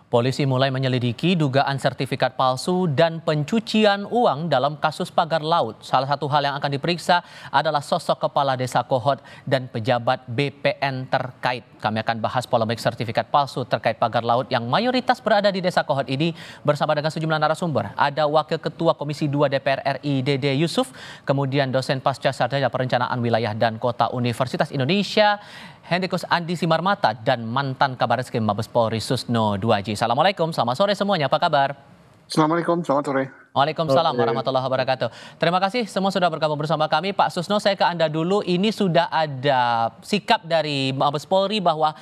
Polisi mulai menyelidiki dugaan sertifikat palsu dan pencucian uang dalam kasus pagar laut. Salah satu hal yang akan diperiksa adalah sosok kepala desa Kohot dan pejabat BPN terkait. Kami akan bahas polemik sertifikat palsu terkait pagar laut yang mayoritas berada di desa Kohot ini bersama dengan sejumlah narasumber. Ada Wakil Ketua Komisi 2 DPR RI Dede Yusuf, kemudian dosen pasca sarjana perencanaan wilayah dan kota Universitas Indonesia Hendrikus Andi Simarmata, dan mantan Kabar Eskrim Mabes Polri Susno Duaji. Assalamualaikum, selamat sore semuanya, apa kabar? Assalamualaikum, selamat sore. Waalaikumsalam warahmatullahi wabarakatuh. Terima kasih semua sudah bergabung bersama kami. Pak Susno, saya ke Anda dulu. Ini sudah ada sikap dari Mabes Polri bahwa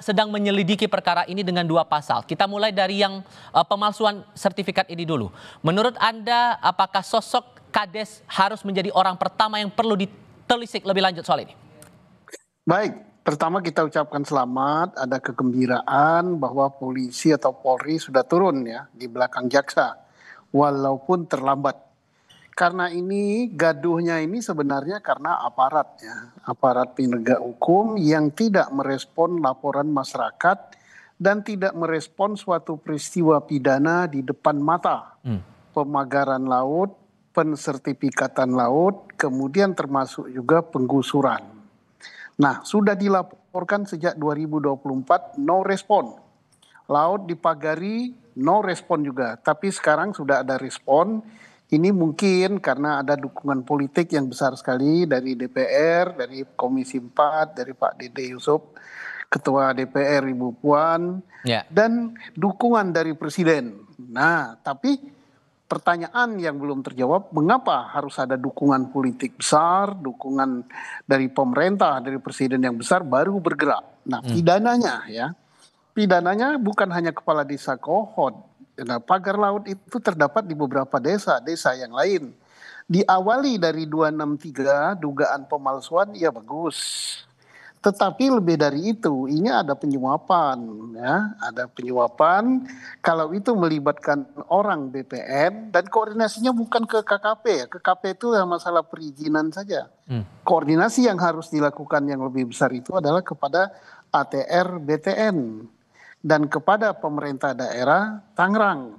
sedang menyelidiki perkara ini dengan 2 pasal. Kita mulai dari yang pemalsuan sertifikat ini dulu. Menurut Anda, apakah sosok Kades harus menjadi orang pertama yang perlu ditelisik lebih lanjut soal ini? Baik. Pertama kita ucapkan selamat, ada kegembiraan bahwa polisi atau Polri sudah turun ya di belakang jaksa, walaupun terlambat. Karena ini gaduhnya ini sebenarnya karena aparat ya, aparat penegak hukum yang tidak merespon laporan masyarakat dan tidak merespon suatu peristiwa pidana di depan mata. Pemagaran laut, pensertifikatan laut, kemudian termasuk juga penggusuran. Nah, sudah dilaporkan sejak 2024 no respon. Laut dipagari no respon juga. Tapi sekarang sudah ada respon. Ini mungkin karena ada dukungan politik yang besar sekali dari DPR, dari Komisi 4, dari Pak Dede Yusuf, Ketua DPR Ibu Puan, dan dukungan dari Presiden. Nah, tapi pertanyaan yang belum terjawab, mengapa harus ada dukungan politik besar, dukungan dari pemerintah, dari presiden yang besar baru bergerak. Nah, pidananya bukan hanya kepala desa Kohot. Nah, pagar laut itu terdapat di beberapa desa yang lain. Diawali dari 263 dugaan pemalsuan, ya bagus. Tetapi lebih dari itu, ini ada penyuapan, ya, ada penyuapan. Kalau itu melibatkan orang BPN dan koordinasinya bukan ke KKP, ya. KKP itu ya masalah perizinan saja. Koordinasi yang harus dilakukan yang lebih besar itu adalah kepada ATR BTN dan kepada pemerintah daerah Tangerang.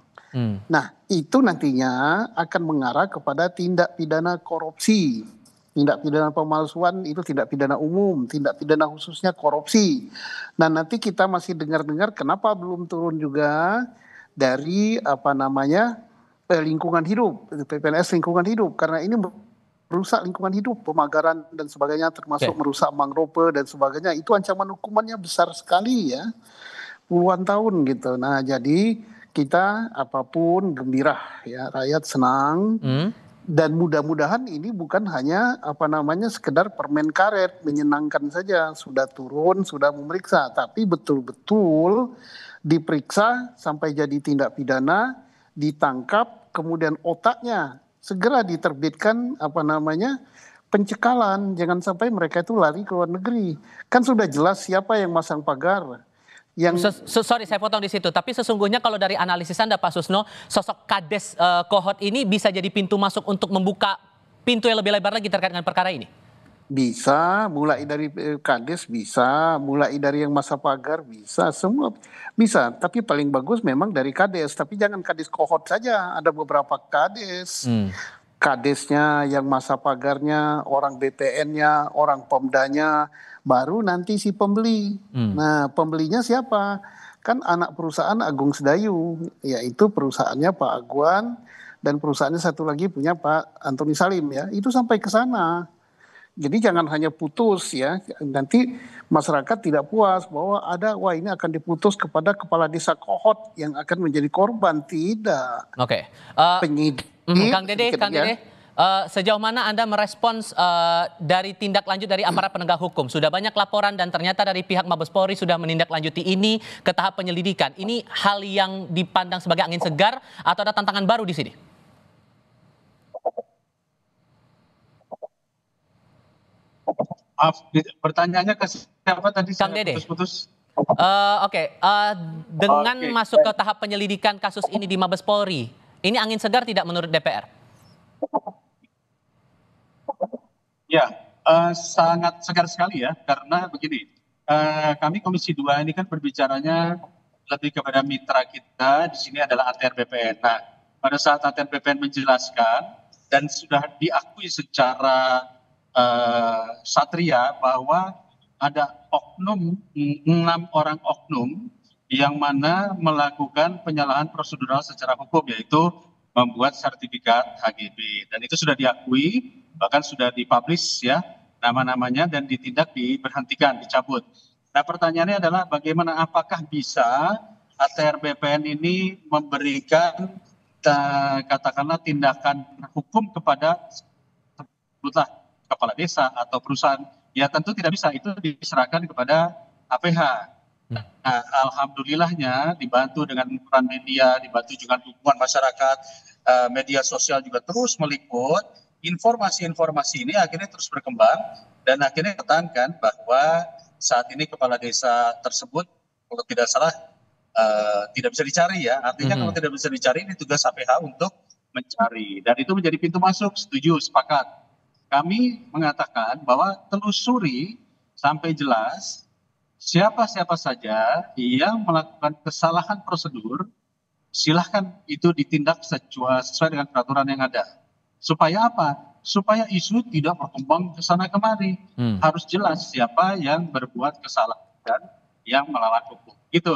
Nah, itu nantinya akan mengarah kepada tindak pidana korupsi. Tindak pidana pemalsuan itu tindak pidana umum, tindak pidana khususnya korupsi. Nah, nanti kita masih dengar-dengar kenapa belum turun juga dari lingkungan hidup, PPNS lingkungan hidup, karena ini merusak lingkungan hidup, pemagaran dan sebagainya, termasuk merusak mangrove dan sebagainya. Itu ancaman hukumannya besar sekali ya, puluhan tahun gitu. Nah, jadi kita apapun gembira ya, rakyat senang. Dan mudah-mudahan ini bukan hanya sekedar permen karet menyenangkan saja, sudah turun, sudah memeriksa, tapi betul-betul diperiksa sampai jadi tindak pidana, ditangkap, kemudian otaknya segera diterbitkan pencekalan, jangan sampai mereka itu lari ke luar negeri. Kan sudah jelas siapa yang masang pagar. Sorry saya potong di situ, tapi sesungguhnya kalau dari analisis Anda Pak Susno, sosok Kades Kohot ini bisa jadi pintu masuk untuk membuka pintu yang lebih lebar lagi terkait dengan perkara ini? Bisa, mulai dari Kades bisa, mulai dari yang masa pagar bisa, semua bisa. Tapi paling bagus memang dari Kades, tapi jangan Kades Kohot saja, ada beberapa Kades. Kadesnya, yang masa pagarnya, orang BPN-nya, orang Pemdanya, baru nanti si pembeli. Nah, pembelinya siapa? Kan anak perusahaan Agung Sedayu, yaitu perusahaannya Pak Aguan, dan perusahaannya satu lagi punya Pak Antoni Salim ya. Itu sampai ke sana. Jadi jangan hanya putus ya, nanti masyarakat tidak puas bahwa ini akan diputus kepada kepala desa Kohot yang akan menjadi korban. Tidak. Oke. Penyidik. Kang Dede, sejauh mana Anda merespons dari tindak lanjut dari aparat penegak hukum? Sudah banyak laporan dan ternyata dari pihak Mabes Polri sudah menindaklanjuti ini ke tahap penyelidikan. Ini hal yang dipandang sebagai angin segar atau ada tantangan baru di sini? Pertanyaannya ke siapa tadi? Kang Dede. Putus-putus. Dengan masuk ke tahap penyelidikan kasus ini di Mabes Polri, ini angin segar tidak menurut DPR? Ya, sangat segar sekali ya, karena begini, kami Komisi 2 ini kan berbicaranya lebih kepada mitra kita di sini adalah ATR BPN. Nah, pada saat ATR BPN menjelaskan dan sudah diakui secara satria bahwa ada oknum, 6 orang oknum yang mana melakukan penyalahan prosedural secara hukum, yaitu membuat sertifikat HGB. Dan itu sudah diakui, bahkan sudah dipublish ya nama-namanya, dan ditindak, diberhentikan, dicabut. Nah, pertanyaannya adalah bagaimana, apakah bisa ATR BPN ini memberikan katakanlah tindakan hukum kepada sebutlah kepala desa atau perusahaan? Ya tentu tidak bisa, itu diserahkan kepada APH. Nah, alhamdulillahnya dibantu dengan peran media, dibantu juga dukungan masyarakat, media sosial juga terus meliput, informasi-informasi ini akhirnya terus berkembang dan akhirnya dikatakan bahwa saat ini kepala desa tersebut kalau tidak salah tidak bisa dicari ya. Artinya kalau tidak bisa dicari, ini tugas APH untuk mencari, dan itu menjadi pintu masuk. Setuju, sepakat. Kami mengatakan bahwa telusuri sampai jelas siapa-siapa saja yang melakukan kesalahan prosedur, silahkan itu ditindak sesuai dengan peraturan yang ada. Supaya apa? Supaya isu tidak berkembang ke sana kemari. Harus jelas siapa yang berbuat kesalahan dan yang melawan hukum. Gitu.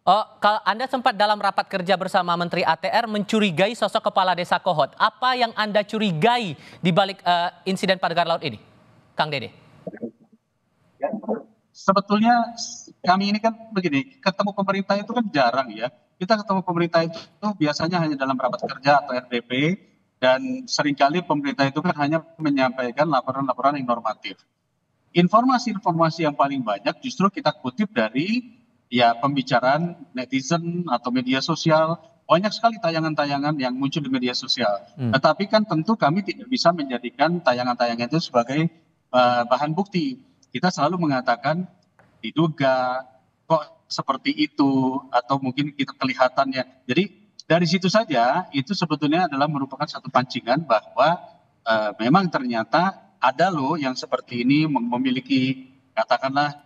Oh, kalau Anda sempat dalam rapat kerja bersama Menteri ATR mencurigai sosok kepala desa Kohot. Apa yang Anda curigai di balik insiden pagar laut ini, Kang Dede? Sebetulnya kami ini kan begini, ketemu pemerintah itu kan jarang ya. Kita ketemu pemerintah itu biasanya hanya dalam rapat kerja atau RDP, dan seringkali pemerintah itu kan hanya menyampaikan laporan-laporan yang normatif. Informasi-informasi yang paling banyak justru kita kutip dari ya pembicaraan netizen atau media sosial. Banyak sekali tayangan-tayangan yang muncul di media sosial. Tetapi kan tentu kami tidak bisa menjadikan tayangan-tayangan itu sebagai bahan bukti. Kita selalu mengatakan diduga kok seperti itu, atau mungkin kita kelihatannya. Jadi dari situ saja itu sebetulnya adalah merupakan satu pancingan bahwa memang ternyata ada loh yang seperti ini memiliki katakanlah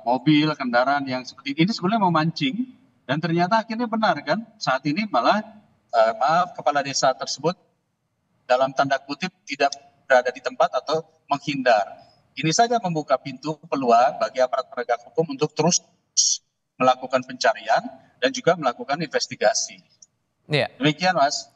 mobil, kendaraan yang seperti ini sebenarnya memancing, dan ternyata akhirnya benar kan, saat ini malah maaf, kepala desa tersebut dalam tanda kutip tidak berada di tempat atau menghindar. Ini saja membuka pintu peluang bagi aparat penegak hukum untuk terus melakukan pencarian dan juga melakukan investigasi. Demikian, Mas.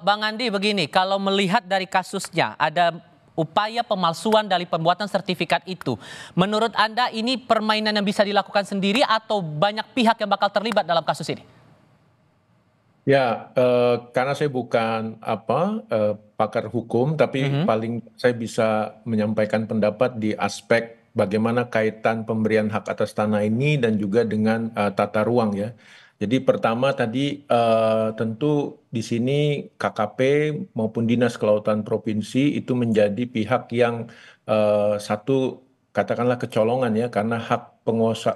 Bang Andi, begini, kalau melihat dari kasusnya ada upaya pemalsuan dari pembuatan sertifikat itu, menurut Anda ini permainan yang bisa dilakukan sendiri atau banyak pihak yang bakal terlibat dalam kasus ini? Ya, karena saya bukan pakar hukum, tapi paling saya bisa menyampaikan pendapat di aspek bagaimana kaitan pemberian hak atas tanah ini dan juga dengan tata ruang ya. Jadi pertama tadi tentu di sini KKP maupun Dinas Kelautan Provinsi itu menjadi pihak yang satu katakanlah kecolongan ya, karena hak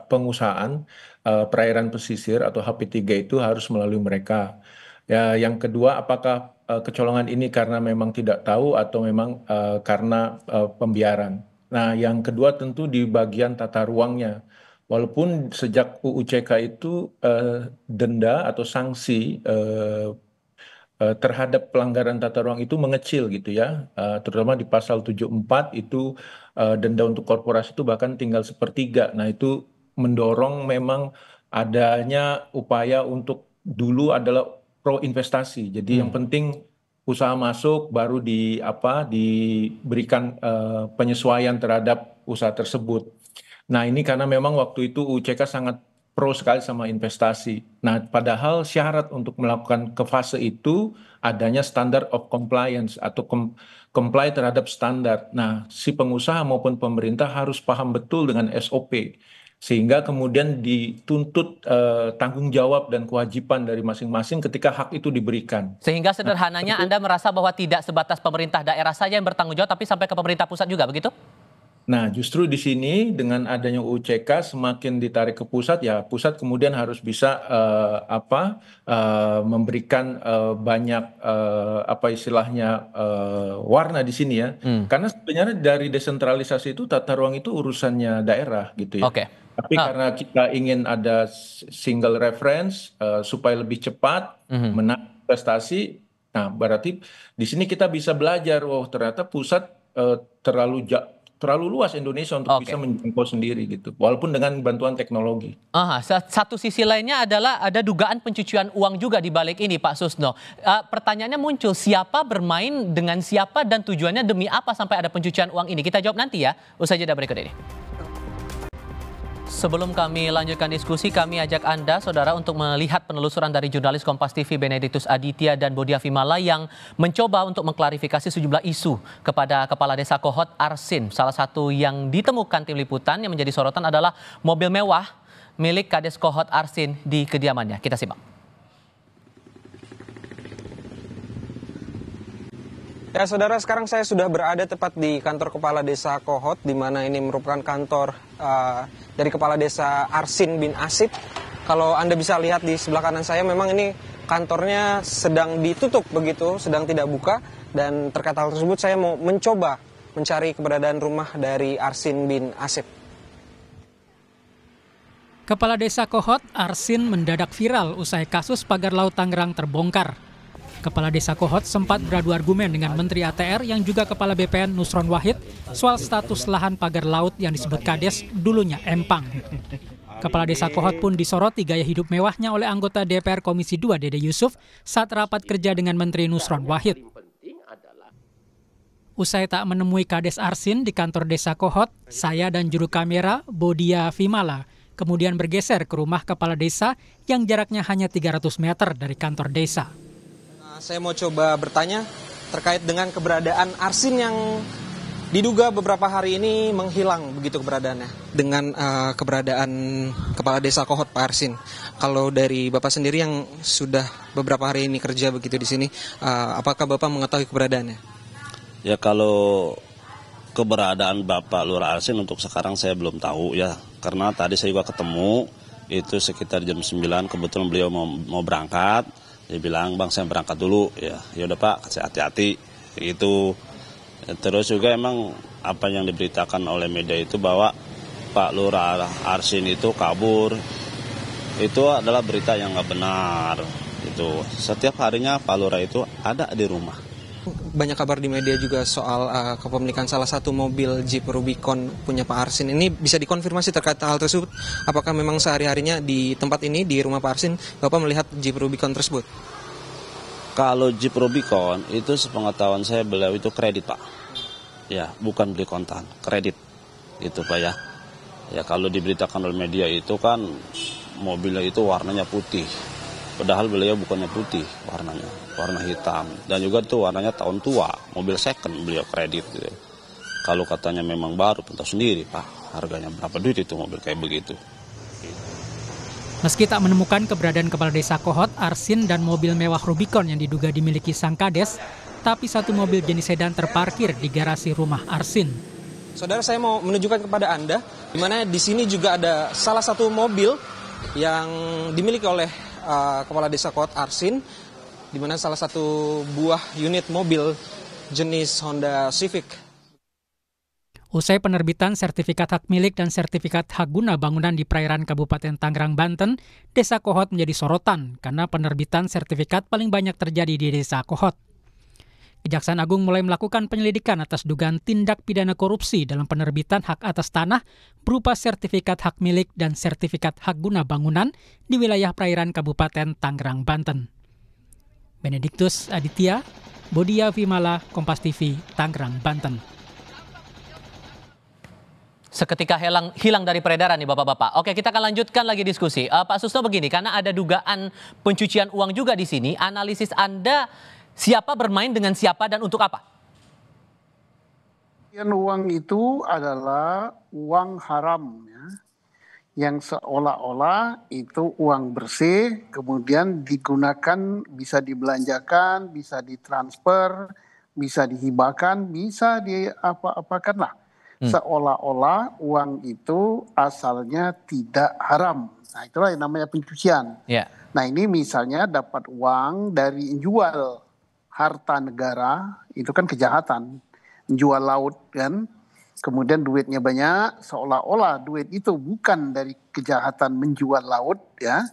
pengusahaan perairan pesisir atau HP3 itu harus melalui mereka. Ya, yang kedua, apakah kecolongan ini karena memang tidak tahu atau memang karena pembiaran. Nah, yang kedua tentu di bagian tata ruangnya. Walaupun sejak UU CK itu denda atau sanksi terhadap pelanggaran tata ruang itu mengecil gitu ya, terutama di pasal 74 itu denda untuk korporasi itu bahkan tinggal 1/3. Nah, itu mendorong memang adanya upaya untuk dulu adalah pro investasi. Jadi yang penting usaha masuk baru diberikan penyesuaian terhadap usaha tersebut. Nah, ini karena memang waktu itu UCK sangat pro sekali sama investasi. Nah, padahal syarat untuk melakukan ke fase itu adanya standard of compliance atau comply terhadap standar. Nah, si pengusaha maupun pemerintah harus paham betul dengan SOP. Sehingga kemudian dituntut tanggung jawab dan kewajiban dari masing-masing ketika hak itu diberikan. Sehingga sederhananya Anda merasa bahwa tidak sebatas pemerintah daerah saja yang bertanggung jawab, tapi sampai ke pemerintah pusat juga, begitu? Nah, justru di sini dengan adanya UU CK semakin ditarik ke pusat, ya pusat kemudian harus bisa memberikan banyak warna di sini ya. Karena sebenarnya dari desentralisasi itu tata ruang itu urusannya daerah gitu ya. Oke. Tapi karena kita ingin ada single reference supaya lebih cepat menang investasi, nah berarti di sini kita bisa belajar, oh ternyata pusat terlalu luas Indonesia untuk bisa menjangkau sendiri gitu, walaupun dengan bantuan teknologi. Satu sisi lainnya adalah ada dugaan pencucian uang juga di balik ini, Pak Susno. Pertanyaannya muncul, siapa bermain dengan siapa dan tujuannya demi apa sampai ada pencucian uang ini? Kita jawab nanti ya, usai jeda berikut ini. Sebelum kami lanjutkan diskusi, kami ajak Anda, Saudara, untuk melihat penelusuran dari jurnalis Kompas TV Benediktus Aditya dan Bodia Vimala yang mencoba untuk mengklarifikasi sejumlah isu kepada Kepala Desa Kohot Arsin. Salah satu yang ditemukan tim liputan yang menjadi sorotan adalah mobil mewah milik Kades Kohot Arsin di kediamannya. Kita simak. Ya, Saudara, sekarang saya sudah berada tepat di kantor Kepala Desa Kohot, di mana ini merupakan kantor dari Kepala Desa Arsin bin Asip. Kalau Anda bisa lihat di sebelah kanan saya, memang ini kantornya sedang ditutup begitu, sedang tidak buka. Dan terkait hal tersebut, saya mau mencoba mencari keberadaan rumah dari Arsin bin Asip. Kepala Desa Kohot Arsin mendadak viral usai kasus pagar laut Tangerang terbongkar. Kepala Desa Kohot sempat beradu argumen dengan Menteri ATR yang juga Kepala BPN Nusron Wahid soal status lahan pagar laut yang disebut Kades dulunya empang. Kepala Desa Kohot pun disoroti gaya hidup mewahnya oleh anggota DPR Komisi 2 Dede Yusuf saat rapat kerja dengan Menteri Nusron Wahid. Usai tak menemui Kades Arsin di kantor Desa Kohot, saya dan juru kamera Bodia Vimala kemudian bergeser ke rumah Kepala Desa yang jaraknya hanya 300 meter dari kantor desa. Saya mau coba bertanya terkait dengan keberadaan Arsin yang diduga beberapa hari ini menghilang begitu keberadaannya. Dengan keberadaan Kepala Desa Kohot Pak Arsin. Kalau dari Bapak sendiri yang sudah beberapa hari ini kerja begitu di sini, apakah Bapak mengetahui keberadaannya? Ya, kalau keberadaan Bapak Lurah Arsin untuk sekarang saya belum tahu ya. Karena tadi saya juga ketemu, itu sekitar jam 9 kebetulan beliau mau berangkat. Dia bilang, bang saya berangkat dulu, ya udah Pak, saya hati-hati, itu. Terus juga emang apa yang diberitakan oleh media itu bahwa Pak Lurah Arsin itu kabur, itu adalah berita yang nggak benar. Itu setiap harinya Pak Lurah itu ada di rumah. Banyak kabar di media juga soal kepemilikan salah satu mobil Jeep Rubicon punya Pak Arsin. Ini bisa dikonfirmasi terkait hal tersebut? Apakah memang sehari-harinya di tempat ini, di rumah Pak Arsin, Bapak melihat Jeep Rubicon tersebut? Kalau Jeep Rubicon itu sepengetahuan saya beliau itu kredit Pak. Ya, bukan beli kontan, kredit. Itu Pak ya. Ya kalau diberitakan oleh media itu kan mobilnya itu warnanya putih. Padahal beliau bukannya putih warnanya, warna hitam. Dan juga itu warnanya tahun tua, mobil second beliau kredit gitu. Kalau katanya memang baru, tahu sendiri Pak, harganya berapa duit itu mobil kayak begitu. Meski tak menemukan keberadaan Kepala Desa Kohot, Arsin dan mobil mewah Rubicon yang diduga dimiliki sang Kades, tapi satu mobil jenis sedan terparkir di garasi rumah Arsin. Saudara, saya mau menunjukkan kepada Anda, di mana di sini juga ada salah satu mobil yang dimiliki oleh Kepala Desa Kohot Arsin, di mana salah satu buah unit mobil jenis Honda Civic. Usai penerbitan sertifikat hak milik dan sertifikat hak guna bangunan di perairan Kabupaten Tangerang, Banten, Desa Kohot menjadi sorotan karena penerbitan sertifikat paling banyak terjadi di Desa Kohot. Kejaksaan Agung mulai melakukan penyelidikan atas dugaan tindak pidana korupsi dalam penerbitan hak atas tanah berupa sertifikat hak milik dan sertifikat hak guna bangunan di wilayah perairan Kabupaten Tangerang, Banten. Benediktus Aditya, Bodia Vimala, Kompas TV, Tangerang, Banten. Seketika hilang dari peredaran nih Bapak-Bapak. Oke, kita akan lanjutkan lagi diskusi. Pak Susno begini, karena ada dugaan pencucian uang juga di sini, analisis Anda siapa bermain dengan siapa dan untuk apa? Uang itu adalah uang haram ya, yang seolah-olah itu uang bersih, kemudian digunakan, bisa dibelanjakan, bisa ditransfer, bisa dihibahkan, bisa diapa-apakan lah. Seolah-olah uang itu asalnya tidak haram. Nah itulah yang namanya pencucian. Yeah. Nah ini misalnya dapat uang dari jual harta negara, itu kan kejahatan. Jual laut kan. kemudian duitnya banyak, seolah-olah duit itu bukan dari kejahatan menjual laut ya,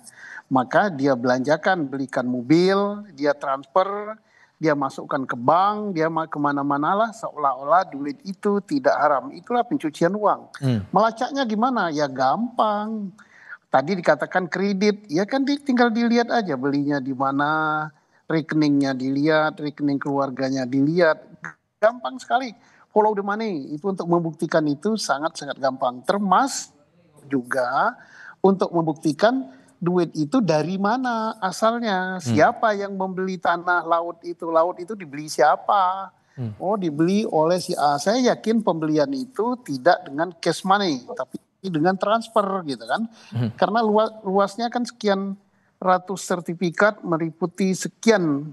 maka dia belanjakan, belikan mobil, dia transfer, dia masukkan ke bank, dia kemana-mana lah, seolah-olah duit itu tidak haram. Itulah pencucian uang. Melacaknya gimana? Ya gampang. Tadi dikatakan kredit, ya kan tinggal dilihat aja belinya di mana, rekeningnya dilihat, rekening keluarganya dilihat, gampang sekali. Follow the money itu untuk membuktikan itu sangat-sangat gampang. Termasuk juga untuk membuktikan duit itu dari mana asalnya, siapa yang membeli tanah laut itu dibeli siapa. Oh, dibeli oleh si A. Saya yakin pembelian itu tidak dengan cash money, tapi dengan transfer gitu kan. Karena luasnya kan sekian ratus sertifikat meliputi sekian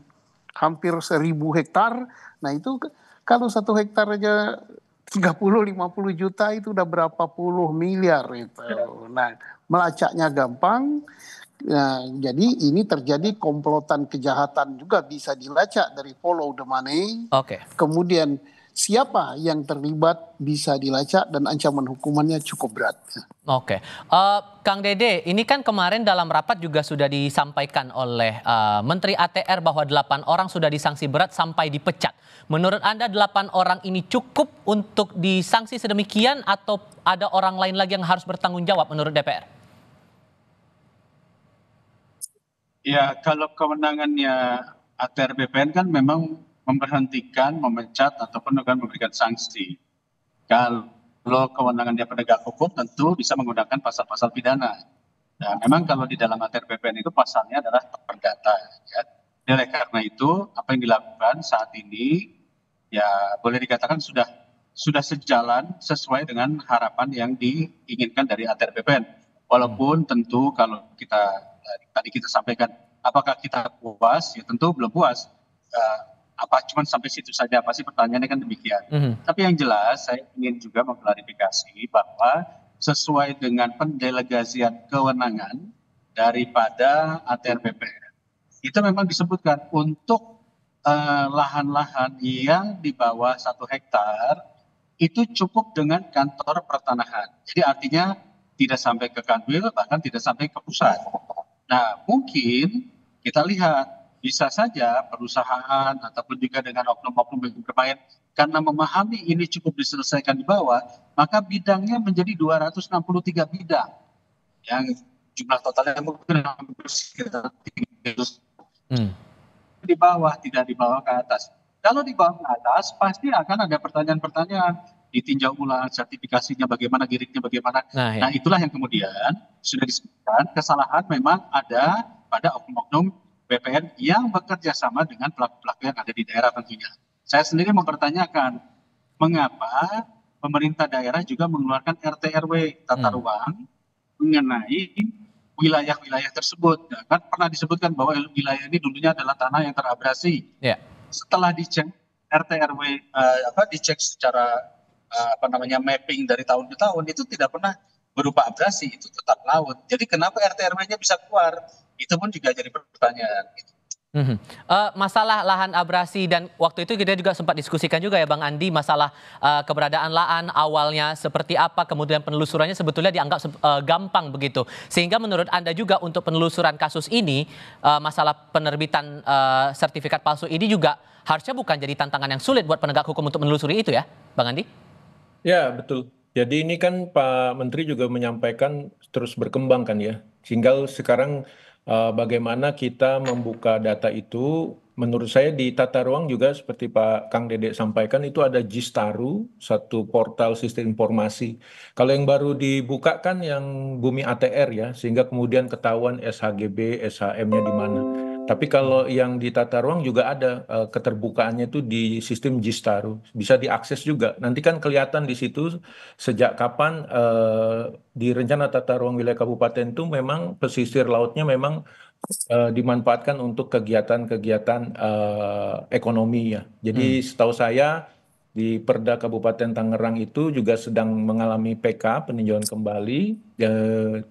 hampir 1.000 hektar. Nah itu kalau 1 hektar aja 30-50 juta itu udah berapa puluh miliar itu. Nah melacaknya gampang. Nah, jadi ini terjadi komplotan kejahatan juga bisa dilacak dari follow the money. Kemudian siapa yang terlibat bisa dilacak dan ancaman hukumannya cukup berat. Kang Dede, ini kan kemarin dalam rapat juga sudah disampaikan oleh Menteri ATR bahwa 8 orang sudah disanksi berat sampai dipecat. Menurut Anda 8 orang ini cukup untuk disanksi sedemikian atau ada orang lain lagi yang harus bertanggung jawab menurut DPR? Ya, kalau kewenangannya ATR BPN kan memang memberhentikan, memecat, ataupun akan memberikan sanksi. Kalau kewenangannya penegak hukum tentu bisa menggunakan pasal-pasal pidana. Nah, memang kalau di dalam ATR BPN itu pasalnya adalah perdata. Ya. Oleh karena itu, apa yang dilakukan saat ini, ya boleh dikatakan sudah sejalan sesuai dengan harapan yang diinginkan dari ATR BPN. Walaupun tentu kalau tadi kita sampaikan, apakah kita puas? Ya tentu belum puas. Apa cuma sampai situ saja, pasti pertanyaannya kan demikian. Tapi yang jelas saya ingin juga mengklarifikasi bahwa sesuai dengan pendelegasian kewenangan daripada ATR BPN, itu memang disebutkan untuk lahan-lahan yang di bawah 1 hektar itu cukup dengan kantor pertanahan. Jadi artinya tidak sampai ke Kanwil, bahkan tidak sampai ke pusat. Nah mungkin kita lihat bisa saja perusahaan ataupun juga dengan oknum-oknum yang bermain karena memahami ini cukup diselesaikan di bawah, maka bidangnya menjadi 263 bidang yang jumlah totalnya mungkin hampir sekitar 300 di bawah, tidak di bawah ke atas. Kalau di bawah ke atas pasti akan ada pertanyaan-pertanyaan, ditinjau ulang sertifikasinya bagaimana, giringnya bagaimana. Nah itulah yang kemudian sudah disebutkan kesalahan memang ada pada oknum-oknum BPN yang bekerja sama dengan pelaku-pelaku yang ada di daerah tentunya. Saya sendiri mempertanyakan mengapa pemerintah daerah juga mengeluarkan RT/RW tata ruang mengenai wilayah-wilayah tersebut. Nah, kan pernah disebutkan bahwa wilayah ini dulunya adalah tanah yang terabrasi. Setelah dicek RT/RW dicek secara mapping dari tahun ke tahun itu tidak pernah berupa abrasi, itu tetap laut. Jadi kenapa RT/RW-nya bisa keluar? Itu pun juga jadi pertanyaan. Masalah lahan abrasi dan waktu itu kita juga sempat diskusikan juga ya Bang Andi masalah keberadaan lahan awalnya seperti apa, kemudian penelusurannya sebetulnya dianggap gampang begitu. Sehingga menurut Anda juga untuk penelusuran kasus ini masalah penerbitan sertifikat palsu ini juga harusnya bukan jadi tantangan yang sulit buat penegak hukum untuk menelusuri itu ya Bang Andi? Ya betul. Jadi ini kan Pak Menteri juga menyampaikan terus berkembang kan ya. Tinggal sekarang bagaimana kita membuka data itu, menurut saya di tata ruang juga seperti Pak Kang Dedek sampaikan itu ada Jistaru, satu portal sistem informasi. Kalau yang baru dibuka kan yang Bumi ATR ya, sehingga kemudian ketahuan SHGB, SHM-nya di mana. Tapi kalau yang di tata ruang juga ada keterbukaannya itu di sistem Jistaru, bisa diakses juga. Nanti kan kelihatan di situ sejak kapan di rencana tata ruang wilayah kabupaten itu memang pesisir lautnya memang dimanfaatkan untuk kegiatan-kegiatan ekonomi ya. Jadi setahu saya di Perda Kabupaten Tangerang itu juga sedang mengalami PK peninjauan kembali.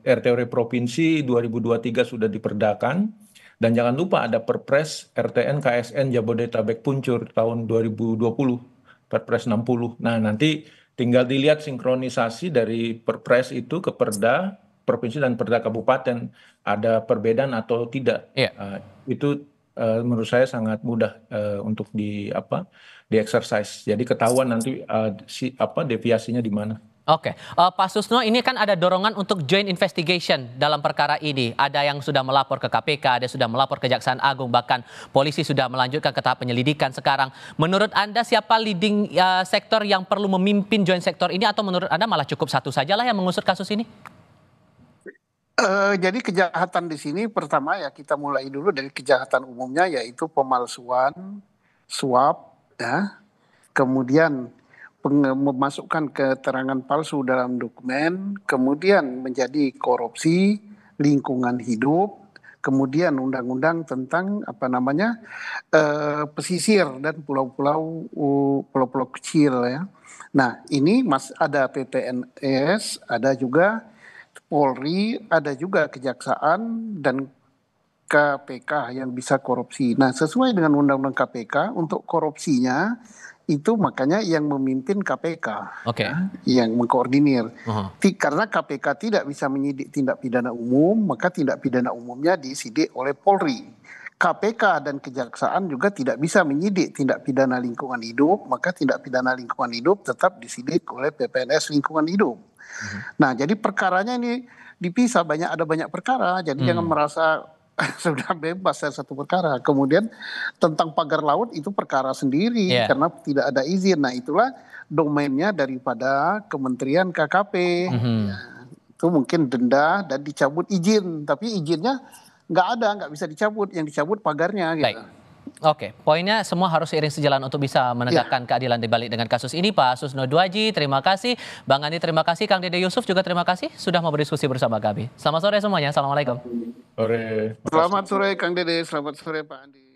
RT/RW Provinsi 2023 sudah diperdakan. Dan jangan lupa ada Perpres RTN KSN Jabodetabek Puncur tahun 2020, Perpres 60. Nah nanti tinggal dilihat sinkronisasi dari Perpres itu ke Perda provinsi dan Perda kabupaten ada perbedaan atau tidak. Itu menurut saya sangat mudah untuk di exercise. Jadi ketahuan nanti deviasinya di mana. Oke, Pak Susno, ini kan ada dorongan untuk joint investigation dalam perkara ini. Ada yang sudah melapor ke KPK, ada sudah melapor ke Kejaksaan Agung, bahkan polisi sudah melanjutkan ke tahap penyelidikan sekarang. Menurut Anda siapa leading sektor yang perlu memimpin joint sektor ini, atau menurut Anda malah cukup satu sajalah yang mengusut kasus ini? Jadi kejahatan di sini pertama ya kita mulai dulu dari kejahatan umumnya, yaitu pemalsuan, suap, ya, kemudian memasukkan keterangan palsu dalam dokumen, kemudian menjadi korupsi lingkungan hidup, kemudian undang-undang tentang pesisir dan pulau-pulau kecil ya. Nah ini ada PPNS, ada juga Polri, ada juga Kejaksaan dan KPK yang bisa korupsi. Nah sesuai dengan undang-undang KPK untuk korupsinya itu makanya yang memimpin KPK, yang mengkoordinir. Karena KPK tidak bisa menyidik tindak pidana umum, maka tindak pidana umumnya disidik oleh Polri. KPK dan Kejaksaan juga tidak bisa menyidik tindak pidana lingkungan hidup, maka tindak pidana lingkungan hidup tetap disidik oleh PPNS lingkungan hidup. Nah, jadi perkaranya ini dipisah, ada banyak perkara, jadi jangan merasa sudah bebas dari satu perkara. Kemudian tentang pagar laut itu perkara sendiri karena tidak ada izin. Nah itulah domainnya daripada Kementerian KKP. Itu mungkin denda dan dicabut izin, tapi izinnya nggak bisa dicabut, yang dicabut pagarnya gitu. Oke, poinnya semua harus seiring sejalan untuk bisa menegakkan keadilan di balik dengan kasus ini. Pak Susno Duaji, terima kasih. Bang Andi, terima kasih. Kang Dede Yusuf juga terima kasih sudah mau berdiskusi bersama kami. Selamat sore semuanya. Assalamualaikum. Sore. Selamat sore Kang Dede, selamat sore Pak Andi.